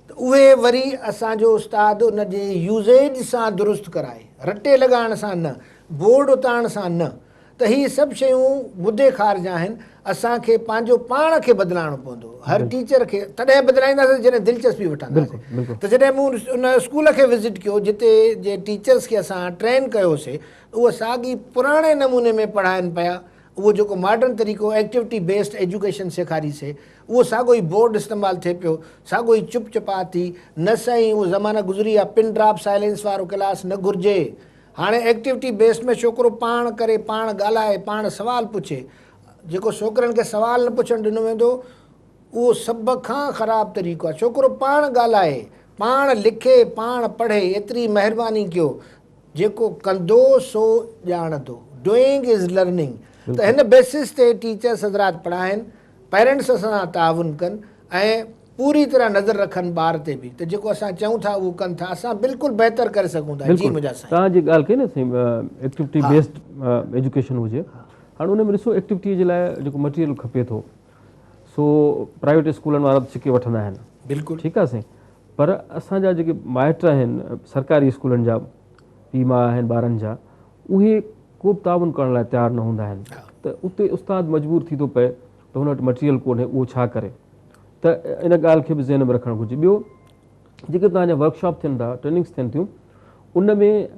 Speaker 1: त उहे वरी असांजो उस्ताद उन जे यूज़ेज सां दुरुस्त कराए, रटे लॻाइण सां न, बोर्ड उतारण सां न। त हीअ सभु शयूं मुदे ख़ारिज आहिनि। असांखे पंहिंजो पाण खे बदिलाइणो पवंदो। हर टीचर खे तॾहिं बदिलाईंदासीं जॾहिं दिलचस्पी वठंदासीं। त जॾहिं मूं उन स्कूल खे विज़िट कयो जिते जे टीचर्स खे असां ट्रेन कयोसीं, उहे साॻी पुराणे नमूने में पढ़ाइनि पिया। उहो जेको मॉडर्न तरीक़ो एक्टिविटी बेस्ड एजुकेशन सेखारीसीं, उहो साॻियो ई बोर्ड इस्तेमालु थिए पियो, साॻियो ई चुप चपा थी। न साईं, उहो ज़माना गुज़री आहे, पिन ड्रॉप साइलेंस वारो क्लास न घुरिजे। हाणे एक्टिविटी बेस्ड में छोकिरो पाण करे, पाण ॻाल्हाए, पाण सुवाल पुछे। जेको छोकिरनि खे सुवाल न पुछणु ॾिनो वेंदो, उहो सभ खां ख़राबु तरीक़ो आहे। छोकिरो पाण ॻाल्हाए, पाण लिखे, पाण पढ़े, एतिरी महिरबानी कयो। जेको कंदो सो ॼाणंदो, डूइंग इज़ लर्निंग। त हिन बेसिस ते टीचर्स हज़रात पढ़ाइनि, पेरेंट्स सां ताउन कनि ऐं पूरी तरह नज़र रखनि ॿार ते बि, त जेको असां चऊं था उहो कनि था। असां बिल्कुलु बहितर करे सघूं था। जी मुंहिंजा साईं,
Speaker 2: तव्हां जी ॻाल्हि कई न साईं, एक्टिविटी बेस्ड एजुकेशन हुजे। हाणे उन में ॾिसो, एक्टिविटी जे लाइ जेको मटीरियल खपे थो, सो प्राइवेट स्कूलनि वारा छिके वठंदा आहिनि।
Speaker 1: बिल्कुलु
Speaker 2: ठीकु आहे साईं। पर असांजा जेके माइट आहिनि सरकारी स्कूलनि जा, पीउ माउ आहिनि ॿारनि जा, उहे को बि ताउन करण लाइ तयारु न हूंदा आहिनि। त उते उस्ताद मजबूर थी थो पए त हुन वटि मटीरियल कोन्हे, उहो छा करे। त इन ॻाल्हि खे बि ज़हन में रखणु घुरिजे। ॿियो, जेके तव्हांजा वर्कशॉप थियनि था, ट्रेनिंग्स थियनि थियूं, उन में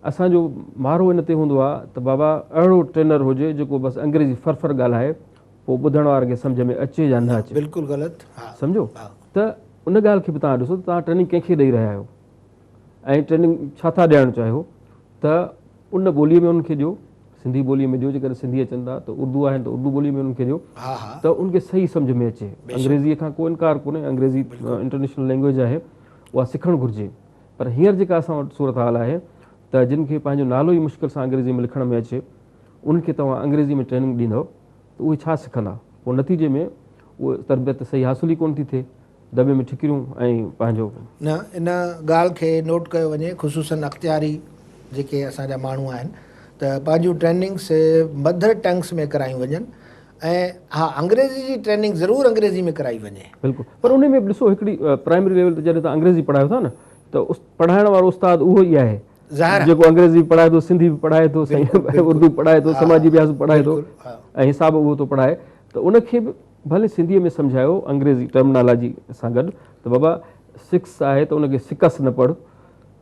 Speaker 2: असांजो मारो इन ते हूंदो आहे त बाबा अहिड़ो ट्रेनर हुजे जेको बसि अंग्रेज़ी फर ॻाल्हाए, पोइ ॿुधण वारे खे सम्झ में अचे या न अचे।
Speaker 1: बिल्कुलु ग़लति,
Speaker 2: सम्झो। त उन ॻाल्हि खे बि तव्हां ॾिसो त तव्हां ट्रेनिंग कंहिंखे ॾेई रहिया आहियो ऐं ट्रेनिंग छा था ॾियणु चाहियो। त उन ॿोलीअ में उनखे ॾियो, सिंधी ॿोलीअ में ॾियो। जेकॾहिं सिंधी अचनि था त उर्दू आहिनि त उर्दू ॿोलीअ में उनखे ॾियो त उनखे सही सम्झ में अचे। अंग्रेज़ीअ खां को इनकार कोन्हे, अंग्रेज़ी इंटरनेशनल लैंग्वेज आहे, उहा सिखणु घुरिजे। पर हींअर जेका असां वटि सूरत हाल आहे त जिन खे पंहिंजो नालो ई मुश्किल सां अंग्रेज़ी में लिखण में अचे, उनखे तव्हां अंग्रेज़ी में ट्रेनिंग ॾींदव त उहे छा सिखंदा। पोइ नतीजे में उहे तरबियत सही हासिल ई कोन थी थिए। दॿे में ठिकिरियूं ऐं पंहिंजो
Speaker 1: न इन ॻाल्हि खे नोट कयो वञे, ख़ुशूसन अख़्तियारी जेके असांजा माण्हू आहिनि त पंहिंजूं ट्रेनिंग्स मदर टंग्स में करायूं वञनि ऐं हा अंग्रेज़ी जी ट्रेनिंग ज़रूरु अंग्रेज़ी में कराई वञे।
Speaker 2: बिल्कुलु, पर उन में बि ॾिसो हिकिड़ी प्राइमरी लेवल ते जॾहिं तव्हां अंग्रेज़ी पढ़ायो था न त पढ़ाइण वारो उस्ताद उहो ई आहे जेको अंग्रेज़ी पढ़ाए थो, सिंधी बि पढ़ाए थो, उर्दू पढ़ाए थो, समाजी अभ्यास बि पढ़ाए थो ऐं हिसाब उहो थो पढ़ाए, त उनखे बि भले सिंधीअ में सम्झायो अंग्रेज़ी टर्मिनोलॉजी सां गॾु त बाबा सिक्स आहे त उनखे सिकस न पढ़।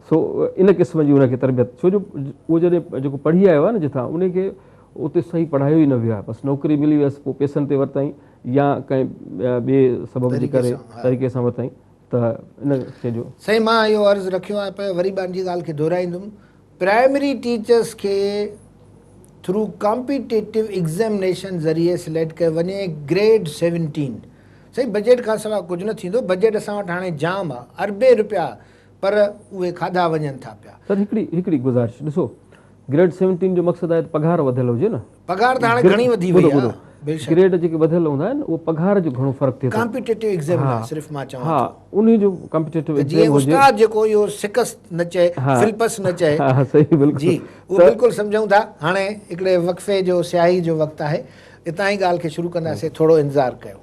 Speaker 2: सो इन क़िस्म जी उनखे तरबियत, छो जो उहो जॾहिं जेको पढ़ी आयो आहे न जिथां उनखे उते सही पढ़ायो ई न वियो आहे, बसि नौकिरी मिली वियसि, पोइ पैसनि ते वरितईं या कंहिं ॿिए सबब जे करे तरीक़े सां वरितईं, त इन खे जो
Speaker 1: साईं मां इहो अर्ज़ु रखियो आहे पियो, वरी पंहिंजी ॻाल्हि खे दोहिराईंदुमि। प्राइमरी टीचर्स खे थ्रू कॉम्पिटेटिव एग्ज़ामिनेशन ज़रिए सिलेक्ट कयो वञे ग्रेड 17। साईं बजट खां सवाइ कुझु न थींदो, बजट असां वटि हाणे जाम आहे, अरबे रुपया, पर उहे खाधा वञनि था पिया।
Speaker 2: सर हिकिड़ी गुज़ारिश ॾिसो, ग्रेड 17 जो मक़सदु आहे त पघार वधियल हुजे न।
Speaker 1: पघार त हाणे घणी वधी वई आहे,
Speaker 2: ग्रेड जेके वधियल हूंदा आहिनि उहो पघार जो घणो फ़र्क़ु थिए थो।
Speaker 1: कॉम्पिटेटिव एग्ज़ाम आहे सिर्फ़ु मां चवां
Speaker 2: हा, उन जो कॉम्पिटेटिव
Speaker 1: जीअं उस्ताद जेको इहो सिकस न चए, फिल्पस न चए,
Speaker 2: हा सही बिल्कुलु
Speaker 1: जी उहो बिल्कुलु सम्झूं था। हाणे हिकिड़े वक़फ़े जो स्याही जो वक़्तु आहे, हितां ई ॻाल्हि खे शुरू कंदासीं, थोरो इंतज़ारु कयो।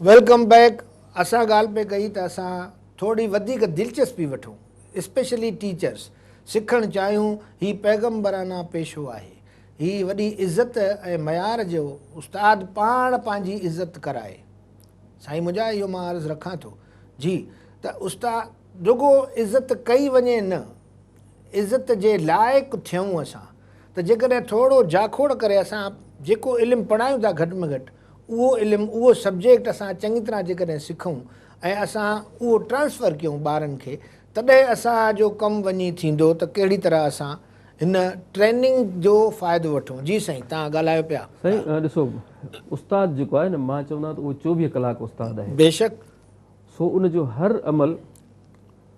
Speaker 1: Welcome back. असां ॻाल्हि पे कई त असां थोरी वधीक दिलचस्पी वठूं, स्पेशली टीचर्स सिखणु चाहियूं। हीउ पैगम्बराना पेशो आहे, हीउ वॾी इज़त ऐं मयार जो उस्ताद पाण पंहिंजी इज़त कराए। साईं मुंहिंजा इहो मां अर्ज़ु रखां थो जी त उस्ताद रुगो इज़त कई वञे न, इज़त जे लाइक़ु थियूं असां त जेकॾहिं थोरो जाखोड़ करे असां जेको इल्मु पढ़ायूं था घटि में घटि उहो इल्मु, उहो सब्जेक्ट असां चङी तरह जेकॾहिं सिखूं ऐं असां उहो ट्रांसफ़र कयूं ॿारनि खे, तॾहिं असांजो कमु वञी थींदो त कहिड़ी तरह असां हिन ट्रेनिंग जो फ़ाइदो वठूं। जी साईं तव्हां ॻाल्हायो पिया।
Speaker 2: साईं ॾिसो, उस्ताद जेको आहे न, मां चवंदा त उहो 24 कलाक उस्ताद आहे।
Speaker 1: बेशक।
Speaker 2: सो उनजो हर अमल,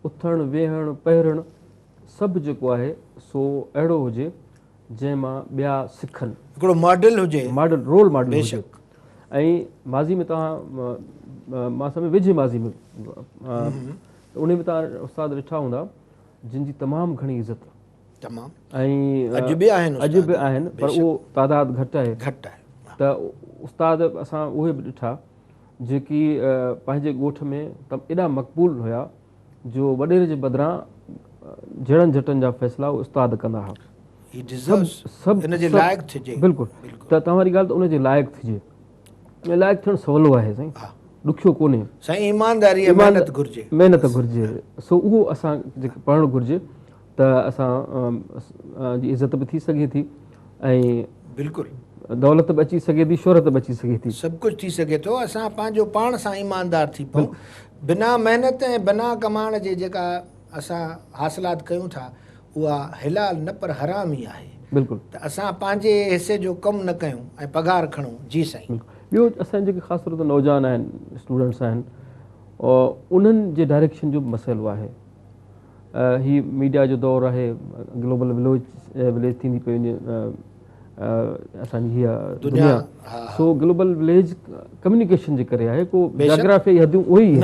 Speaker 2: उथणु वेहणु पहिरणु सभु जेको आहे सो अहिड़ो हुजे जंहिं मां ॿिया सिखनि,
Speaker 1: हिकिड़ो मॉडल हुजे,
Speaker 2: मॉडल रोल मॉडल हुजे। ऐं माज़ी में तव्हां मां सम्झ वेझे माज़ी में उन में तव्हां उस्ताद ॾिठा हूंदा जिन जी तमामु घणी इज़त ऐं अॼु बि आहिनि, पर उहो तादाद घटि आहे। त उस्ताद असां उहे बि ॾिठा जेकी पंहिंजे ॻोठ में एॾा मक़बूल हुया जो वॾेरे जे बदिरां जहिड़नि झटनि जा फ़ैसिला उस्ताद कंदा हुआ। बिल्कुलु, त तव्हांजी ॻाल्हि त उनजे लाइक़ु थिजे। लाइक़ु थियणु सवलो आहे साईं, ॾुखियो कोन्हे
Speaker 1: साईं, ईमानदारी
Speaker 2: महिनत घुरिजे। सो उहो असां जेके पढ़णु घुरिजे त असां जी इज़त बि थी सघे थी ऐं
Speaker 1: बिल्कुलु
Speaker 2: दौलत बि अची सघे थी, शोहरत बि अची सघे थी,
Speaker 1: सभु कुझु थी सघे थो। असां पंहिंजो पाण सां ईमानदार थी पऊं, बिना महिनत ऐं बिना कमाइण जे जेका असां हासिलात कयूं था उहा हिलाल न पर हराम ई आहे।
Speaker 2: बिल्कुलु,
Speaker 1: त असां पंहिंजे हिसे जो कमु न कयूं ऐं पघार खणूं। जी साईं।
Speaker 2: ॿियो असांजे जेके ख़ासि तौर ते नौजवान आहिनि, स्टूडेंट्स आहिनि, और उन्हनि जे डायरेक्शन जो बि मसइलो आहे। हीउ मीडिया जो दौरु आहे, ग्लोबल विलेज थींदी पई वञे असांजी हीअ दुनिया। सो ग्लोबल विलेज कम्युनिकेशन जे करे आहे, को जोग्राफी हदियूं उहे ई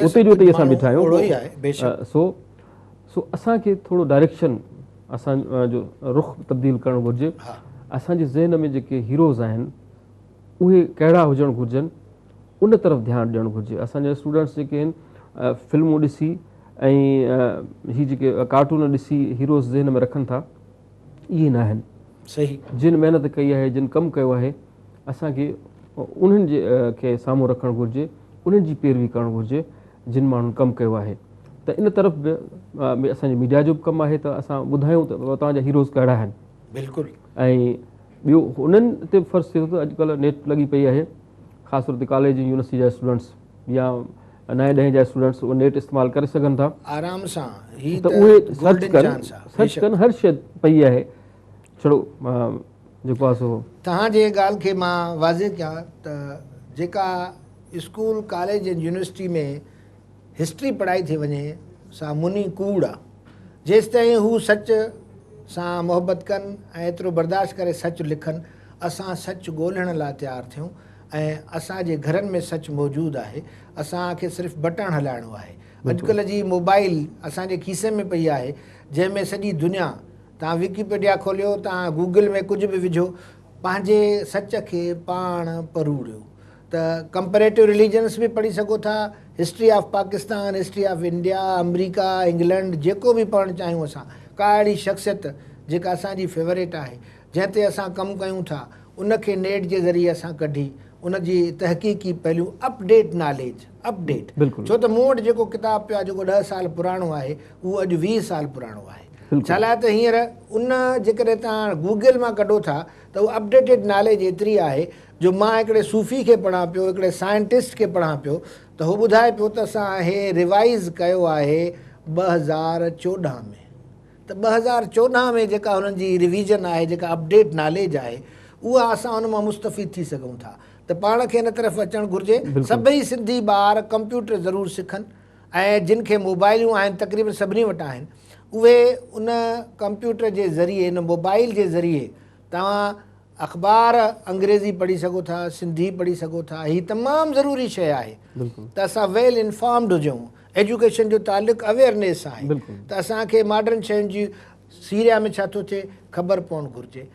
Speaker 2: उते जो उते असां बीठा आहियूं। सो असांखे थोरो डायरेक्शन, असांजो रुख़ तब्दील करणु घुरिजे। असांजे ज़हन में जेके हीरोज़ आहिनि उहे कहिड़ा हुजणु घुरिजनि, उन तरफ़ ध्यानु ॾियणु घुरिजे। असांजा स्टूडेंट्स जेके आहिनि फिल्मूं ॾिसी ऐं हीअ जेके कार्टून ॾिसी हीरोज़ ज़हन में रखनि था, इहे न आहिनि।
Speaker 1: सही,
Speaker 2: जिन महिनत कई आहे, जिन कमु कयो आहे, असांखे उन्हनि जे खे साम्हूं रखणु घुरिजे, उन्हनि जी पैरवी करणु घुरिजे जिन माण्हुनि कमु कयो आहे। त इन तरफ़ बि असांजे मीडिया जो बि कमु आहे त असां ॿुधायूं त तव्हांजा हीरोज़ कहिड़ा आहिनि।
Speaker 1: बिल्कुलु।
Speaker 2: ऐं ॿियो उन्हनि ते फ़र्ज़ु थिए थो त अॼुकल्ह नेट लॻी पई आहे, ख़ासि तौर ते कॉलेज यूनिवर्सिटी जा स्टूडेंट्स या 9 ॾहें जा स्टूडेंट्स उहे नेट इस्तेमालु करे सघनि था
Speaker 1: आराम सां,
Speaker 2: त उहे सर्च कनि, हर शइ पई आहे। छड़ो जेको आहे सो
Speaker 1: तव्हांजे ॻाल्हि खे मां वाज़े कयां त जेका स्कूल कॉलेज ऐं यूनिवर्सिटी में हिस्ट्री पढ़ाई थी वञे सा मुनी कूड़ आहे। जेसिताईं हू सच सां मोहबत कनि ऐं एतिरो बर्दाश्त करे सच लिखनि, असां सच ॻोल्हण लाइ तयारु थियूं ऐं असांजे घरनि में सच मौजूदु आहे, असांखे सिर्फ़ु बटण हलाइणो आहे। अॼुकल्ह जी मोबाइल असांजे खीसे में पई आहे, जंहिंमें सॼी दुनिया, तव्हां विकीपीडिया खोलियो, तव्हां गूगल में कुझु बि विझो, पंहिंजे सच खे पाण परूड़ियो। त कंपेरेटिव रिलीजन्स बि पढ़ी सघो था, history of Pakistan, history of India, America, England, जेको बि पढ़णु चाहियूं असां, का अहिड़ी शख़्सियत जेका असांजी फेवरेट आहे, जंहिं ते असां कमु कयूं था, उनखे नेट जे ज़रिए असां कढी उनजी तहक़ीक़ी पहलू अपडेट नॉलेज अपडेट, छो त मूं वटि जेको किताबु पियो आहे जेको 10 साल पुराणो आहे, उहो अॼु 20 साल पुराणो आहे। छा लाइ त हींअर उन जेकॾहिं तव्हां गूगल मां कढो था त उहा अपडेटेड नॉलेज एतिरी आहे जो मां हिकिड़े सूफ़ी खे पढ़ां पियो, हिकिड़े साइंटिस्ट खे पढ़ां पियो, त हू ॿुधाए पियो त असां हे रिवाइज़ कयो आहे 2014 में। त 2014 में जेका हुननि जी रिवीजन आहे, जेका अपडेट नॉलेज आहे, उहा असां हुन मां मुस्तफ़ीद थी सघूं था। त पाण खे हिन तरफ़ अचणु घुरिजे। सभई सिंधी ॿार कंप्यूटर ज़रूरु सिखनि ऐं जिन खे मोबाइलियूं आहिनि, तक़रीबन सभिनी वटि आहिनि, उहे उन कंप्यूटर जे ज़रिए, इन मोबाइल जे ज़रिए तव्हां अख़बार अंग्रेज़ी पढ़ी सघो था, सिंधी पढ़ी सघो था। हीअ तमामु ज़रूरी शइ आहे त असां वेल इंफॉर्म्ड हुजूं। एजुकेशन जो तालुक़ु अवेयरनेस आहे, त असांखे मॉडर्न शयुनि जी, सीरिया में छा थो थिए ख़बर पवणु घुरिजे।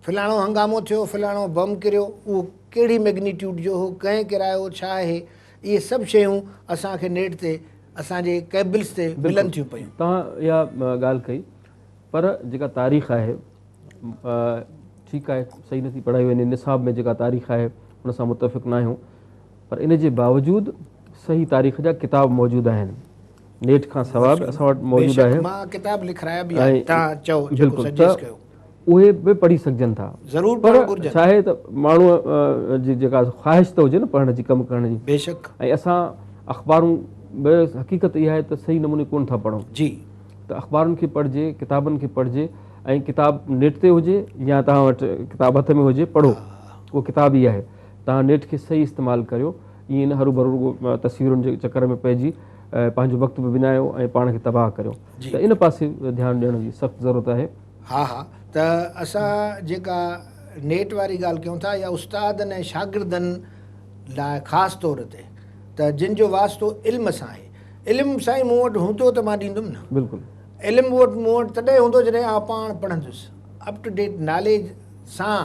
Speaker 1: फलाणो हंगामो थियो, फलाणो बम किरियो, उहो कहिड़ी मैग्नीट्यूड जो हो, कंहिं किरायो, छा आहे, इहे सभु शयूं असांखे नेट ते असांजे केबल्स ते मिलनि थियूं पियूं।
Speaker 2: तव्हां इहा ॻाल्हि कई, पर जेका तारीख़ आहे, ठीकु आहे, सही नथी पढ़ाई वञे, निसाब में जेका तारीख़ आहे उन सां मुतफ़िक़ न आहियूं, पर इन जे बावजूदु सही तारीख़ जा किताब मौजूदु आहिनि, नेट खां सवाइ बि असां वटि मौजूदु आहे।
Speaker 1: मां किताब लिखाया बि आहिनि, तव्हां चओ जेको सजेस्ट कयो,
Speaker 2: उहे बि पढ़ी सघजनि था।
Speaker 1: ज़रूरु
Speaker 2: पर
Speaker 1: पढ़णु घुरिजे।
Speaker 2: छा आहे त माण्हूअ जी जेका ख़्वाहिश त हुजे न पढ़ण जी, कमु करण जी,
Speaker 1: बेशक।
Speaker 2: ऐं असां अख़बारूं बि, हक़ीक़त इहा आहे त सही नमूने कोन था पढ़ूं
Speaker 1: जी।
Speaker 2: त अख़बारुनि खे पढ़िजे, किताबनि खे पढ़िजे, ऐं किताब नेट ते हुजे या तव्हां वटि किताब हथ में हुजे, पढ़ो, उहो किताब ई आहे। तव्हां नेट खे सही इस्तेमालु करियो, ईअं न हरू भरू तस्वीरुनि जे चकर में पइजी पंहिंजो वक़्तु बि विञायो ऐं पाण खे तबाह करियो। त इन पासे ध्यानु ॾियण जी सख़्तु ज़रूरत आहे।
Speaker 1: हा हा, त असां जेका नेट वारी ॻाल्हि कयूं था, या उस्तादनि ऐं शागिर्दनि लाइ ख़ासि तौर ते, त जिन जो वास्तो इल्म सां आहे, इल्मु साईं मूं वटि हूंदो त मां ॾींदुमि न।
Speaker 2: बिल्कुलु।
Speaker 1: इल्मु मूं वटि तॾहिं हूंदो जॾहिं आउं पाण पढ़ंदुसि, अप टू डेट नॉलेज सां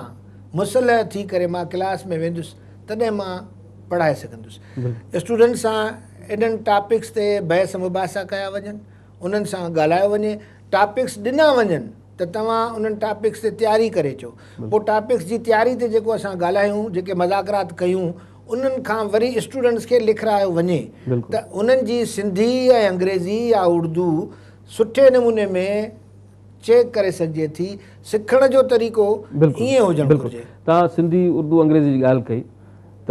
Speaker 1: मुसलह थी करे मां क्लास में वेंदुसि, तॾहिं मां पढ़ाए सघंदुसि। स्टूडेंट सां इन्हनि टॉपिक्स ते बहस मुबासा कया वञनि, उन्हनि सां ॻाल्हायो वञे, टॉपिक्स ॾिना वञनि त तव्हां उन्हनि टॉपिक्स ते तयारी करे अचो। पोइ टॉपिक्स जी तयारी ते जेको असां ॻाल्हायूं, जेके मज़ाकरात कयूं, उन्हनि खां वरी स्टूडेंट्स खे लिखायो वञे त उन्हनि जी सिंधी ऐं अंग्रेज़ी या उर्दू सुठे नमूने में चेक करे सघिजे थी। सिखण जो तरीक़ो ईअं हुजणु घुरिजे।
Speaker 2: तव्हां सिंधी, उर्दू, अंग्रेज़ी जी ॻाल्हि कई, त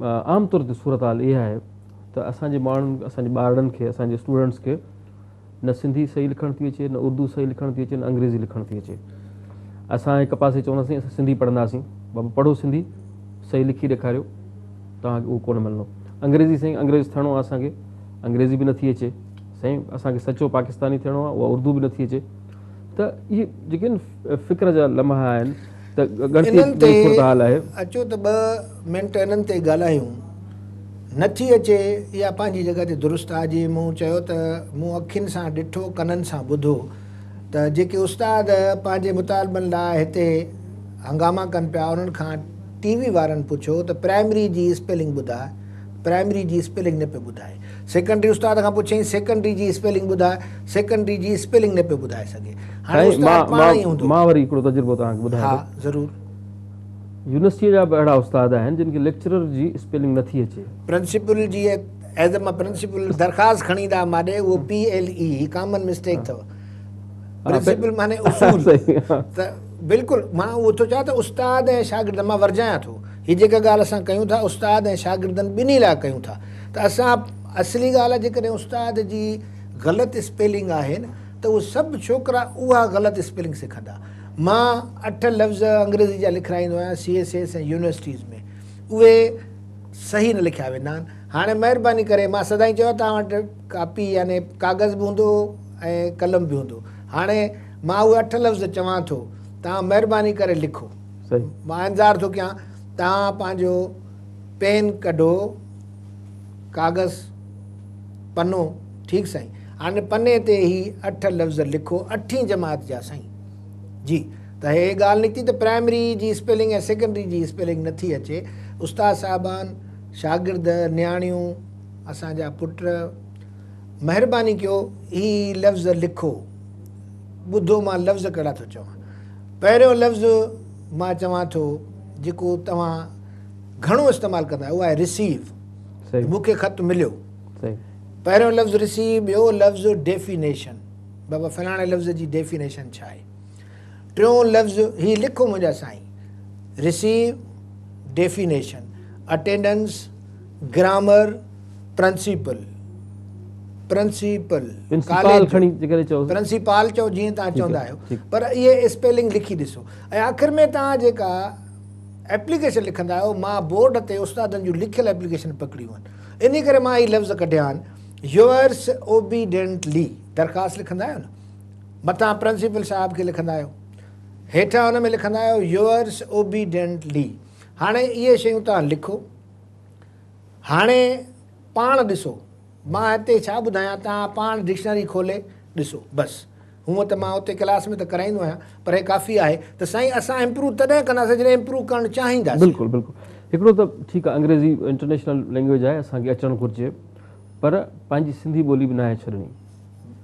Speaker 2: आम तौर ते सूरत हाल इहा आहे त असांजे माण्हुनि, असांजे ॿारनि खे, असांजे स्टूडेंट्स खे न सिंधी सही लिखणु थी अचे, न उर्दू सही लिखणु थी अचे, न अंग्रेज़ी लिखणु थी अचे। असां हिकु पासे चवंदासीं असां सिंधी पढ़ंदासीं, बाबा पढ़ो सिंधी, सही लिखी ॾेखारियो, तव्हांखे उहो कोन मिलंदो। अंग्रेज़ी साईं, अंग्रेज़ थियणो आहे असांखे, अंग्रेज़ी बि नथी अचे, साईं असांखे सचो पाकिस्तानी थियणो आहे, उहा उर्दू बि नथी अचे। त इहे जेके आहिनि फ़िक्र जा लम्हा आहिनि, त ॻणिती सूरत हाल आहे।
Speaker 1: अचो त 2 मिंट इन्हनि ते ॻाल्हायूं। नथी अचे इहा पंहिंजी जॻह ते दुरुस्त आहे। जीअं मूं चयो त मूं अखियुनि सां ॾिठो, कननि सां ॿुधो त जेके उस्ताद पंहिंजे मुतालबनि लाइ हिते हंगामा कनि पिया, उन्हनि खां TV वारनि पुछो त प्राइमरी जी स्पेलिंग ॿुधाए, प्राइमरी जी स्पेलिंग न पियो ॿुधाए। सेकेंडरी उस्ताद खां पुछईं, सेकेंडरी जी स्पेलिंग ॿुधाए, सेकेंडरी जी स्पेलिंग न पियो ॿुधाए सघे। हाणे उस्ताद पाण ई हूंदो।
Speaker 2: मां वरी हिकिड़ो तजुर्बो तव्हांखे ॿुधायां।
Speaker 1: हा ज़रूरु।
Speaker 2: यूनिवर्सिटीअ जा बि अहिड़ा उस्ताद आहिनि जिन खे लेक्चरर जी स्पेलिंग नथी अचे।
Speaker 1: प्रिंसिपल जी एज़ मां प्रिंसिपल दरख़्वास्त खणी ईंदा माॾे, उहो PLE कॉमन मिस्टेक अथव। प्रिंसिपल माने उसूल। त बिल्कुलु मां उहो थो चवां त उस्ताद ऐं शागिर्द मां वरजायां थो। हीअ जेका ॻाल्हि असां कयूं था, उस्ताद ऐं शागिर्दनि ॿिन्ही लाइ कयूं था। त असां असली ॻाल्हि आहे, जेकॾहिं उस्ताद जी ग़लति स्पेलिंग आहे न, त उहे सभु छोकिरा उहा ग़लति स्पेलिंग सिखंदा। मां 8 लफ़्ज़ अंग्रेज़ी जा लिखाईंदो आहियां CSS ऐं यूनिवर्सिटीज़ में, उहे सही न लिखिया वेंदा आहिनि। हाणे महिरबानी करे मां सदाईं चयो, तव्हां वटि कापी याने कागज़ बि हूंदो ऐं कलम बि हूंदो। हाणे मां उहे 8 लफ़्ज़ चवां थो, तव्हां महिरबानी करे लिखो।
Speaker 2: सही
Speaker 1: मां इंतज़ारु थो कयां, तव्हां पंहिंजो पेन कढो, कागज़, पनो, ठीकु साईं। हाणे पने ते ई 8 लफ़्ज़ लिखो, 8हीं जमात जा साईं जी। त हे ॻाल्हि निकिती त प्राइमरी जी स्पेलिंग ऐं सेकेंडरी जी स्पेलिंग नथी अचे। उस्ताद साहिबान, शागिर्द, न्याणियूं, असांजा पुट, महिरबानी कयो ही लफ़्ज़ लिखो। ॿुधो मां लफ़्ज़ कहिड़ा थो चवां। पहिरियों लफ़्ज़ मां चवां थो जेको तव्हां घणो इस्तेमालु कंदा आहियो, उहा आहे रिसीव।
Speaker 2: सही
Speaker 1: मूंखे ख़त मिलियो।
Speaker 2: सही
Speaker 1: पहिरियों लफ़्ज़ रिसीव, ॿियो लफ़्ज़ डेफिनेशन, बाबा फलाणे लफ़्ज़ जी डेफिनेशन छा आहे। टियों लफ़्ज़ ही लिखो मुंहिंजा साईं, receive, definition, attendance, grammar, principal, principal
Speaker 2: principal खणी करे चओ,
Speaker 1: प्रिंसिपाल चओ जीअं तव्हां
Speaker 2: ठीकु
Speaker 1: चवंदा
Speaker 2: आहे,
Speaker 1: आहियो,
Speaker 2: ठीकु।
Speaker 1: पर इहे स्पेलिंग लिखी ॾिसो। ऐं आख़िर में तव्हां जेका एप्लीकेशन लिखंदा आहियो, मां बोर्ड ते उस्तादनि जूं लिखियल एप्लीकेशन पकड़ियूं आहिनि। इन करे मां हीअ लफ़्ज़ कढिया आहिनि, योअर्स ओबीडेंटली, दरख़्वास्त लिखंदा आहियो न, मथां प्रिंसिपल साहिब खे लिखंदा आहियो, हेठां हुन में लिखंदा आहियो योअर्स ओबीडेंटली। हाणे इहे शयूं तव्हां लिखो। हाणे पाण ॾिसो, मां हिते छा ॿुधायां, तव्हां पाण डिक्शनरी खोले ॾिसो बसि। हूअं त मां उते क्लास में त कराईंदो आहियां, पर हे काफ़ी आहे त साईं असां इम्प्रूव तॾहिं कंदासीं जॾहिं इम्प्रूव करणु चाहींदासीं।
Speaker 2: बिल्कुलु बिल्कुलु। हिकिड़ो त ठीकु आहे, अंग्रेज़ी इंटरनेशनल लैंग्वेज आहे, असांखे अचणु घुरिजे, पर पंहिंजी सिंधी ॿोली बि न आहे छॾणी।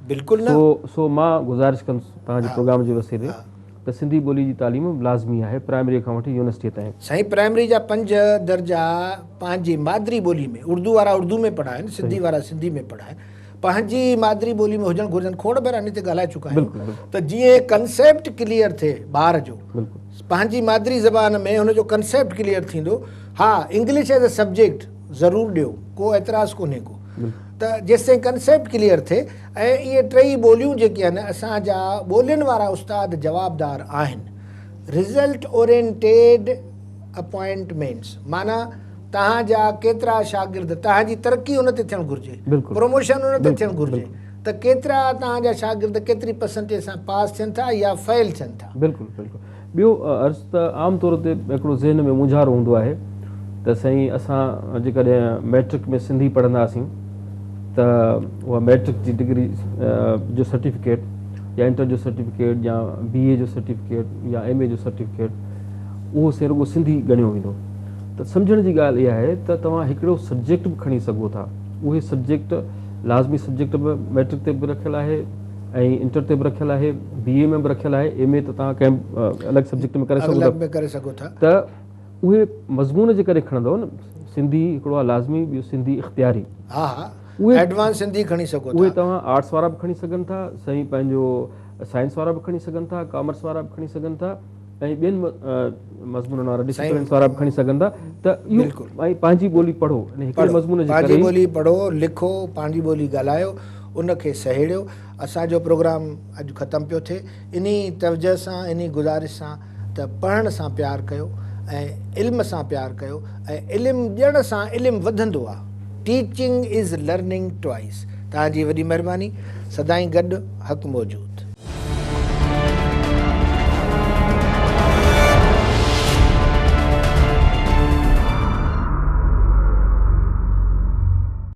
Speaker 1: बिल्कुलु न।
Speaker 2: सो मां गुज़ारिश कंदुसि तव्हांजे प्रोग्राम जे वसीले त सिंधी ॿोली जी तालीम लाज़मी आहे, प्राइमरी खां वठी यूनिवर्सिटी ताईं।
Speaker 1: साईं प्राइमरी जा 5 दर्जा पंहिंजी मादरी ॿोली में, उर्दू वारा उर्दू में पढ़ाइनि, सिंधी वारा सिंधी में पढ़ाइनि, पंहिंजी मादरी ॿोली में हुजणु घुरिजनि। खोड़ भेरा हिते ॻाल्हाए चुका आहियूं त जीअं कंसेप्ट क्लियर थिए ॿार जो, पंहिंजी मादरी ज़बान में हुनजो कंसेप्ट क्लियर थींदो। हा, इंग्लिश एज़ अ सब्जेक्ट ज़रूरु ॾियो, को एतिराज़ु कोन्हे को, त जेसिताईं कंसेप्ट क्लियर थिए। ऐं इहे 3 ॿोलियूं जेके आहिनि, असांजा ॿोलियुनि वारा उस्ताद जवाबदार आहिनि। रिज़ल्ट ओरिएंटेड अपॉइंटमेंट्स, माना तव्हांजा केतिरा शागिर्द, तव्हांजी तरक़ी उन ते थियणु घुरिजे, प्रमोशन उन ते थियणु घुरिजे, त केतिरा तव्हांजा शागिर्द केतिरी परसेंटेज सां पास थियनि था या फेल थियनि था।
Speaker 2: बिल्कुलु बिल्कुलु। ॿियो अर्ज़ु त आम तौर ते हिकिड़ो ज़हन में मुंझारो हूंदो आहे त साईं असां जेकॾहिं मैट्रिक में सिंधी पढ़ंदासीं त उहा मैट्रिक जी डिग्री जो सर्टिफिकेट या इंटर जो सर्टिफिकेट या BA जो सर्टिफिकेट या MA जो सर्टिफिकेट, उहो रुॻो सिंधी ॻणियो वेंदो। त सम्झण जी ॻाल्हि इहा आहे त तव्हां हिकिड़ो सब्जेक्ट बि खणी सघो था। उहे सब्जेक्ट लाज़मी सब्जेक्ट बि मैट्रिक ते बि रखियलु आहे ऐं इंटर ते बि रखियलु आहे, BA में बि रखियलु आहे, MA त तव्हां कंहिं अलॻि सब्जेक्ट में करे सघो था। त उहे मज़मून जे करे खणंदव न, सिंधी हिकिड़ो आहे लाज़मी, ॿियो सिंधी इख़्तियारी।
Speaker 1: हा हा, उहे एडवांस सिंधी खणी सघो था।
Speaker 2: उहे तव्हां आर्ट्स वारा बि खणी सघनि था साईं, पंहिंजो साइंस वारा बि खणी सघनि था, कॉमर्स वारा बि खणी सघनि था, ऐं ॿियनि मज़मूननि वारा डिसिप्लिन्स वारा बि खणी सघनि था। त इहो ऐं पंहिंजी ॿोली पढ़ो, हिकिड़े मज़मून जे करे
Speaker 1: पंहिंजी ॿोली पढ़ो, लिखो, पंहिंजी ॿोली ॻाल्हायो, उनखे सहेड़ियो। असांजो प्रोग्राम अॼु ख़तमु पियो थिए। इन तवजह सां, इन गुज़ारिश सां त पढ़ण सां प्यारु कयो ऐं इल्म सां प्यारु कयो, ऐं इल्मु ॾियण सां इल्मु वधंदो आहे। Teaching is learning twice. तव्हांजी वॾी महिरबानी। सदाईं गॾु, हक़ मौजूदु।